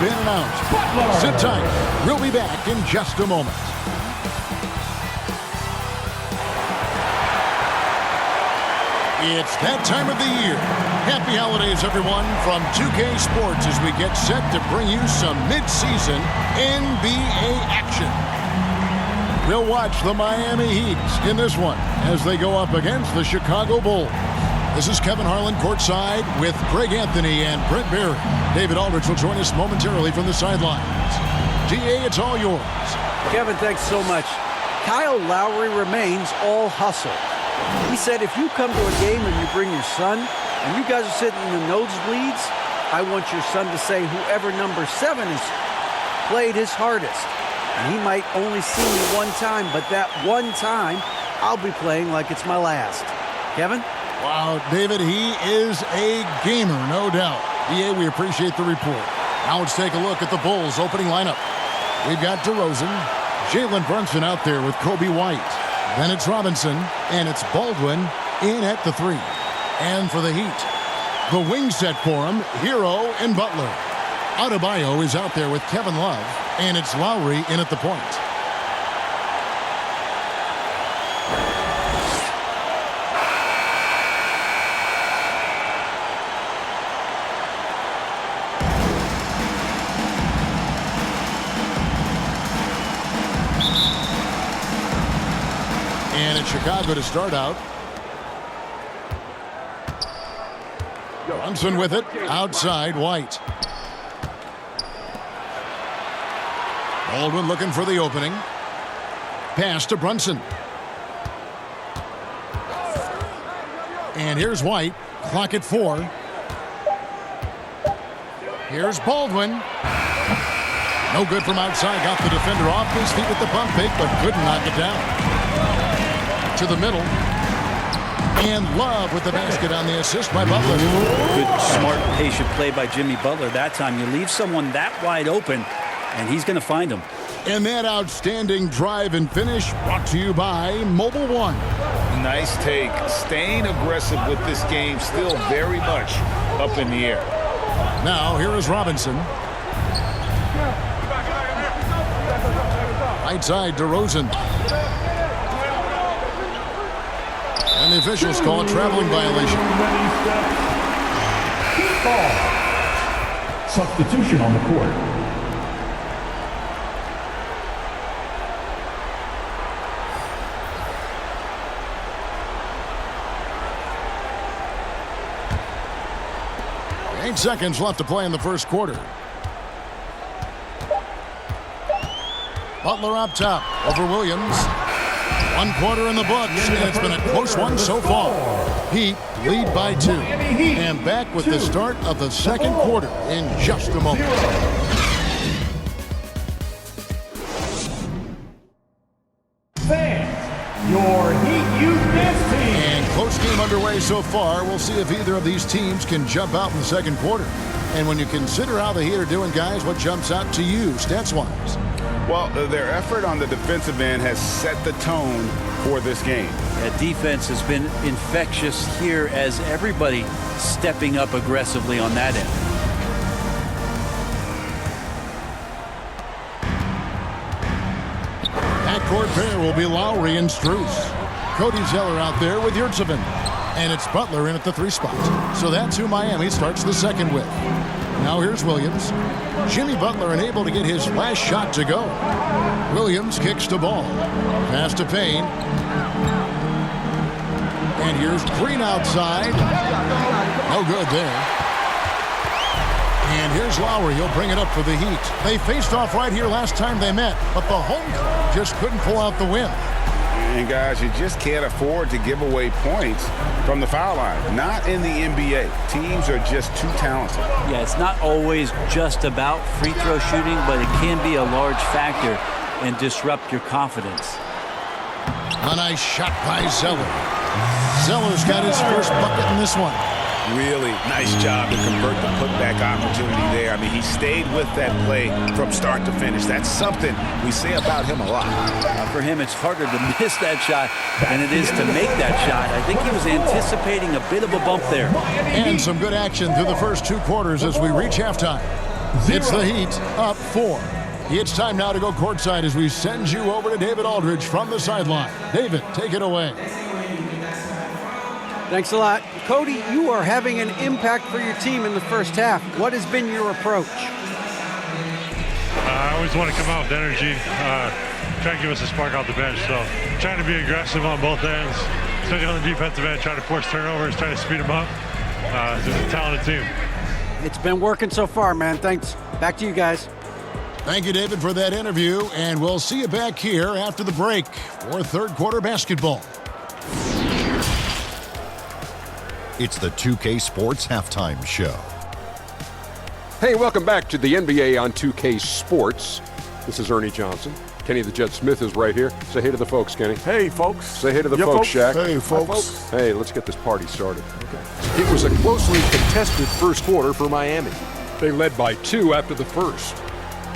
been announced. Sit tight. We'll be back in just a moment. It's that time of the year. Happy holidays, everyone, from 2K Sports as we get set to bring you some mid-season NBA action. We'll watch the Miami Heat in this one as they go up against the Chicago Bulls. This is Kevin Harlan courtside with Greg Anthony and Brent Barry. David Aldridge will join us momentarily from the sidelines. DA, it's all yours. Kevin, thanks so much. Kyle Lowry remains all hustle. He said if you come to a game and you bring your son and you guys are sitting in the nosebleeds, I want your son to say whoever number 7 is played his hardest. And he might only see me one time, but that one time I'll be playing like it's my last. Kevin? Wow, David, he is a gamer, no doubt. DA, we appreciate the report. Now let's take a look at the Bulls' opening lineup. We've got DeRozan, Jalen Brunson out there with Kobe White. Then it's Robinson, and it's Baldwin in at the 3. And for the Heat, the wing set for him, Hero and Butler. Adebayo is out there with Kevin Love, and it's Lowry in at the point. And it's Chicago to start out. Brunson with it, outside White. Baldwin looking for the opening. Pass to Brunson. And here's White. Clock at 4. Here's Baldwin. No good from outside. Got the defender off his feet with the pump fake, but couldn't knock it down. To the middle. And Love with the basket on the assist by Butler. Good, smart, patient play by Jimmy Butler that time. You leave someone that wide open, and he's going to find him. And that outstanding drive and finish brought to you by Mobile One. Nice take. Staying aggressive with this game, still very much up in the air. Now, here is Robinson. Right side, DeRozan. And the officials call a traveling violation. Substitution on the court. Eight seconds left to play in the first quarter. Butler up top over Williams. 1 quarter in the books, and it's been a close one so far. Heat lead by 2. And back with the start of the second quarter in just a moment. Fans, your Heat Youth Dance Team. And close game underway so far. We'll see if either of these teams can jump out in the second quarter. And when you consider how the Heat are doing, guys, what jumps out to you stats-wise? Well, their effort on the defensive end has set the tone for this game. That defense has been infectious here as everybody stepping up aggressively on that end. Backcourt pair will be Lowry and Strus. Cody Zeller out there with Yurtseven. And it's Butler in at the 3 spot. So that's who Miami starts the second with. Now here's Williams. Jimmy Butler unable to get his last shot to go. Williams kicks the ball. Pass to Payne. And here's Green outside. No good there. And here's Lowry. He'll bring it up for the Heat. They faced off right here last time they met, but the home club just couldn't pull out the win. And guys, you just can't afford to give away points from the foul line. Not in the NBA. Teams are just too talented. Yeah, it's not always just about free throw shooting, but it can be a large factor and disrupt your confidence. A nice shot by Zeller. Zeller's got his first bucket in this one. Really nice job to convert the putback opportunity there. I mean, he stayed with that play from start to finish. That's something we say about him a lot. For him, it's harder to miss that shot than it is to make that shot. I think he was anticipating a bit of a bump there. And some good action through the first 2 quarters as we reach halftime. It's the Heat up 4. It's time now to go courtside as we send you over to David Aldridge from the sideline. David, take it away. Thanks a lot. Cody, you are having an impact for your team in the first half. What has been your approach? I always want to come out with energy, try to give us a spark off the bench. So trying to be aggressive on both ends, especially on the defensive end, trying to force turnovers, trying to speed them up. It's a talented team. It's been working so far, man. Thanks. Back to you guys. Thank you, David, for that interview, and we'll see you back here after the break for third quarter basketball. It's the 2K Sports Halftime Show. Hey, welcome back to the NBA on 2K Sports. This is Ernie Johnson. Kenny the Jet Smith is right here. Say hey to the folks, Kenny. Hey, folks. Say hey to the folks, Shaq. Hey, folks. Hey, let's get this party started. Okay. It was a closely contested first quarter for Miami. They led by 2 after the first.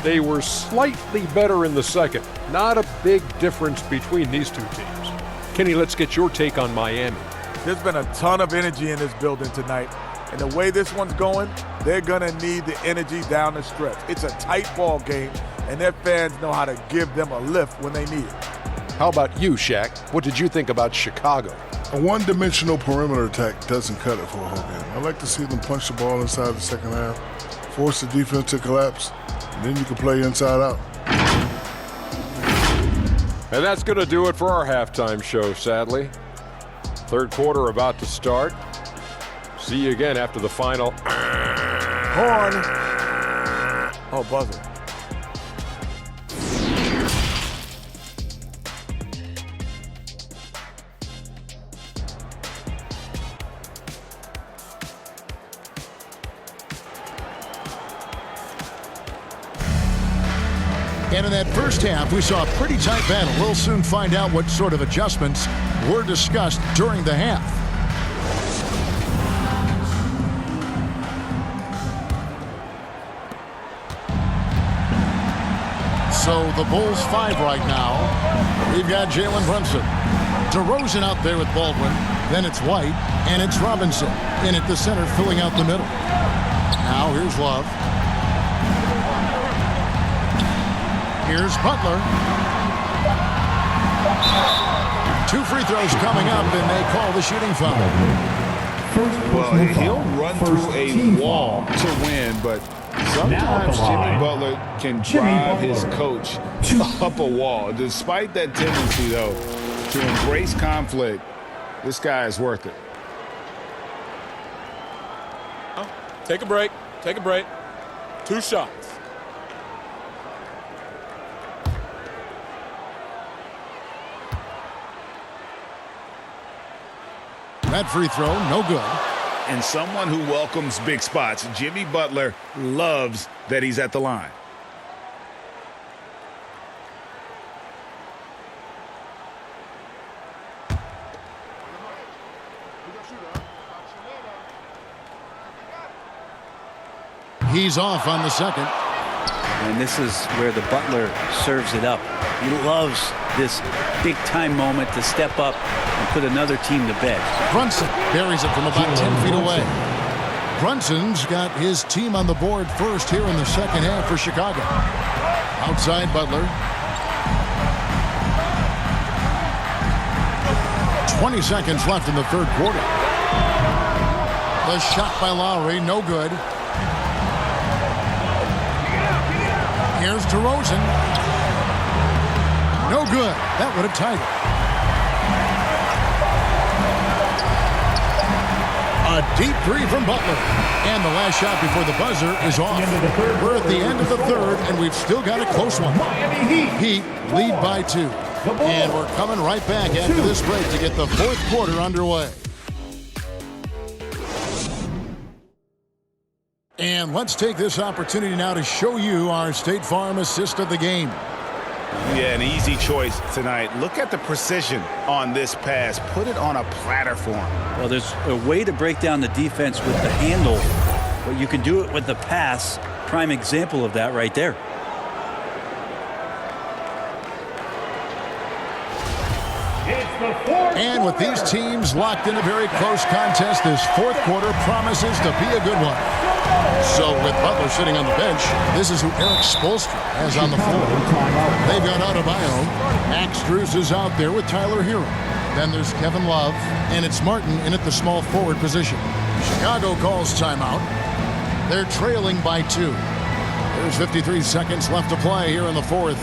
They were slightly better in the second. Not a big difference between these two teams. Kenny, let's get your take on Miami. There's been a ton of energy in this building tonight. And the way this one's going, they're going to need the energy down the stretch. It's a tight ball game, and their fans know how to give them a lift when they need it. How about you, Shaq? What did you think about Chicago? A one-dimensional perimeter attack doesn't cut it for a whole game. I like to see them punch the ball inside the second half, force the defense to collapse, and then you can play inside out. And that's going to do it for our halftime show, sadly. Third quarter about to start. See you again after the final. Horn. Oh, buzzer. And in that first half, we saw a pretty tight battle. We'll soon find out what sort of adjustments were discussed during the half. So the Bulls 5 right now. We've got Jalen Brunson. DeRozan out there with Baldwin. Then it's White, and it's Robinson in at the center, filling out the middle. Now here's Love. Here's Butler. 2 free throws coming up, and they call the shooting foul. Well, he'll run through a wall to win, but sometimes Jimmy Butler can drive his coach up a wall. Despite that tendency, though, to embrace conflict, this guy is worth it. Take a break. Take a break. 2 shots. That free throw, no good. And someone who welcomes big spots, Jimmy Butler loves that he's at the line. He's off on the second. And this is where the Butler serves it up. He loves this big-time moment to step up and put another team to bed. Brunson buries it from about 10 feet away. Brunson's got his team on the board first here in the second half for Chicago. Outside Butler. 20 seconds left in the third quarter. The shot by Lowry, no good. Here's DeRozan. No good. That would have tied it. A deep 3 from Butler. And the last shot before the buzzer is off. We're at the end of the third, and we've still got a close one. Heat lead by 2. And we're coming right back after this break to get the fourth quarter underway. And let's take this opportunity now to show you our State Farm assist of the game. Yeah, an easy choice tonight. Look at the precision on this pass. Put it on a platter for him. Well, there's a way to break down the defense with the handle, but you can do it with the pass. Prime example of that right there. And with these teams locked in a very close contest, this fourth quarter promises to be a good one. So with Butler sitting on the bench, this is who Eric Spoelstra has on the floor. They've got Adebayo. Max Strus is out there with Tyler Hero. Then there's Kevin Love, and it's Martin in at the small forward position. Chicago calls timeout. They're trailing by 2. There's 53 seconds left to play here in the fourth.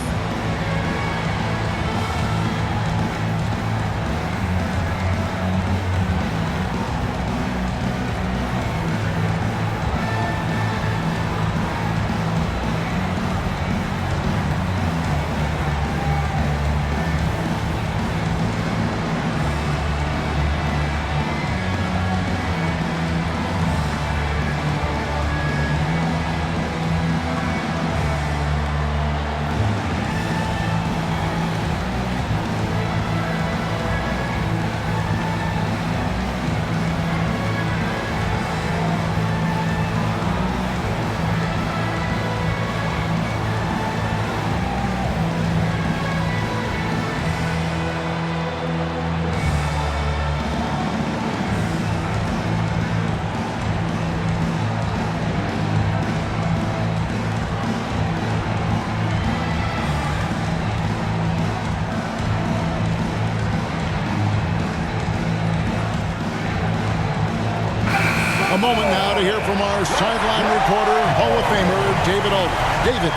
A moment now to hear from our sideline reporter, Hall of Famer, David Aldridge. David.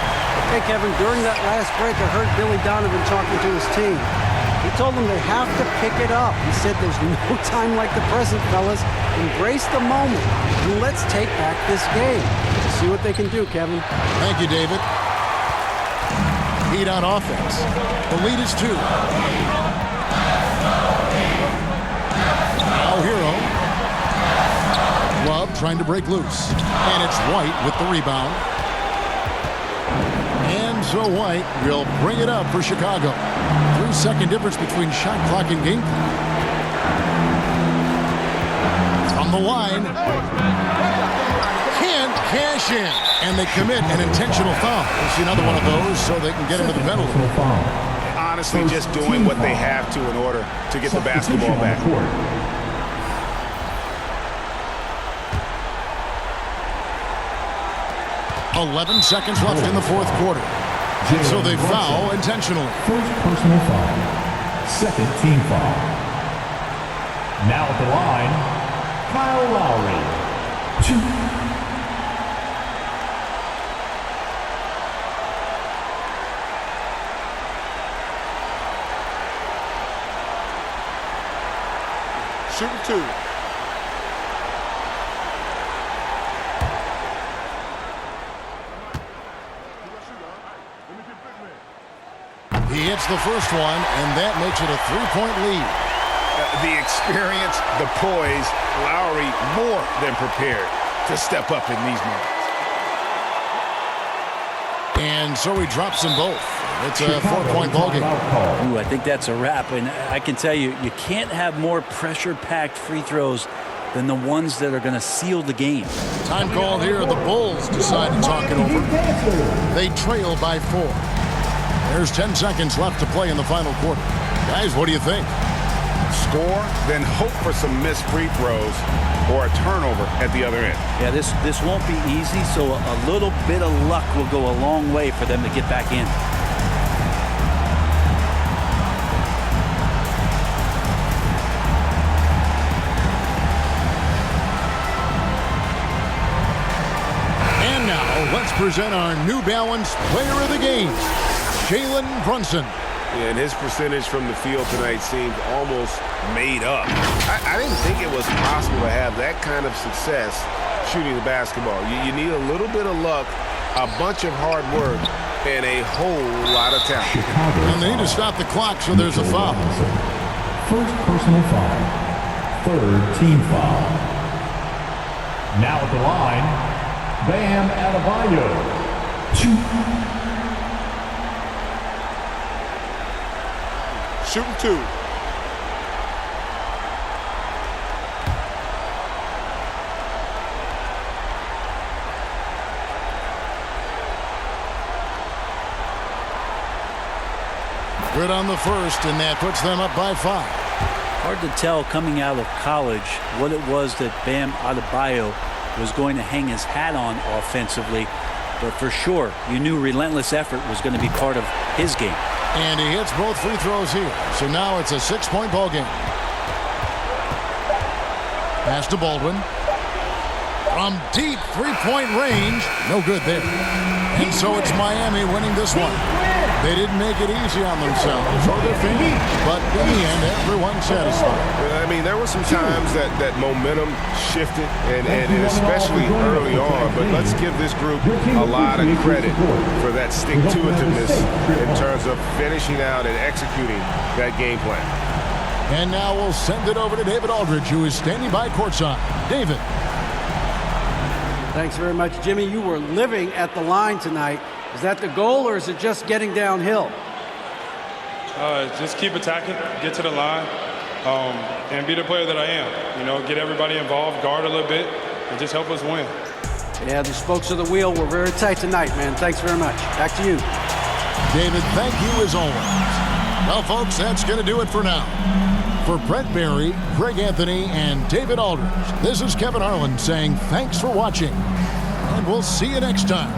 Hey, Kevin, during that last break, I heard Billy Donovan talking to his team. He told them they have to pick it up. He said there's no time like the present, fellas. Embrace the moment, and let's take back this game. See what they can do, Kevin. Thank you, David. Heat on offense. The lead is 2. Now Hero. Love trying to break loose. And it's White with the rebound. And so White will bring it up for Chicago. 3-second difference between shot clock and game clock. From the line. Can't cash in. And they commit an intentional foul. We'll see another one of those so they can get into the penalty. Honestly, just doing what they have to in order to get the basketball back. 11 seconds left in the fourth quarter. And so they foul intentionally. First personal foul. Second team foul. Now at the line, Kyle Lowry. 2. Shooting 2. He hits the first one, and that makes it a 3-point lead. The experience, the poise, Lowry more than prepared to step up in these moments. And so he drops them both. It's a 4-point ballgame. Ooh, I think that's a wrap. And I can tell you, you can't have more pressure-packed free throws than the ones that are going to seal the game. Time called here. The Bulls decide to talk it over. They trail by 4. There's 10 seconds left to play in the final quarter. Guys, what do you think? Score, then hope for some missed free throws or a turnover at the other end. Yeah, this won't be easy, so a little bit of luck will go a long way for them to get back in. And now, let's present our New Balance Player of the Game, Jalen Brunson. And his percentage from the field tonight seemed almost made up. I didn't think it was possible to have that kind of success shooting the basketball. You need a little bit of luck, a bunch of hard work, and a whole lot of talent. And they need to stop the clock, so there's a foul. First personal foul. Third team foul. Now at the line, Bam Adebayo. 2. Shooting 2. Good on the first, and that puts them up by 5. Hard to tell coming out of college what it was that Bam Adebayo was going to hang his hat on offensively. But for sure, you knew relentless effort was going to be part of his game. And he hits both free throws here. So now it's a 6-point ball game. Pass to Baldwin. From deep three-point range. No good there. And so it's Miami winning this one. They didn't make it easy on themselves or their fans, but in the end, everyone's satisfied. I mean, there were some times that momentum shifted, and especially early on, but let's give this group a lot of credit for that stick-to-itiveness in terms of finishing out and executing that game plan. And now we'll send it over to David Aldridge, who is standing by courtside. David. Thanks very much, Jimmy. You were living at the line tonight. Is that the goal, or is it just getting downhill? Just keep attacking, get to the line, and be the player that I am. You know, get everybody involved, guard a little bit, and just help us win. Yeah, the spokes of the wheel were very tight tonight, man. Thanks very much. Back to you. David, thank you as always. Well, folks, that's going to do it for now. For Brett Barry, Greg Anthony, and David Aldridge, this is Kevin Harlan saying thanks for watching, and we'll see you next time.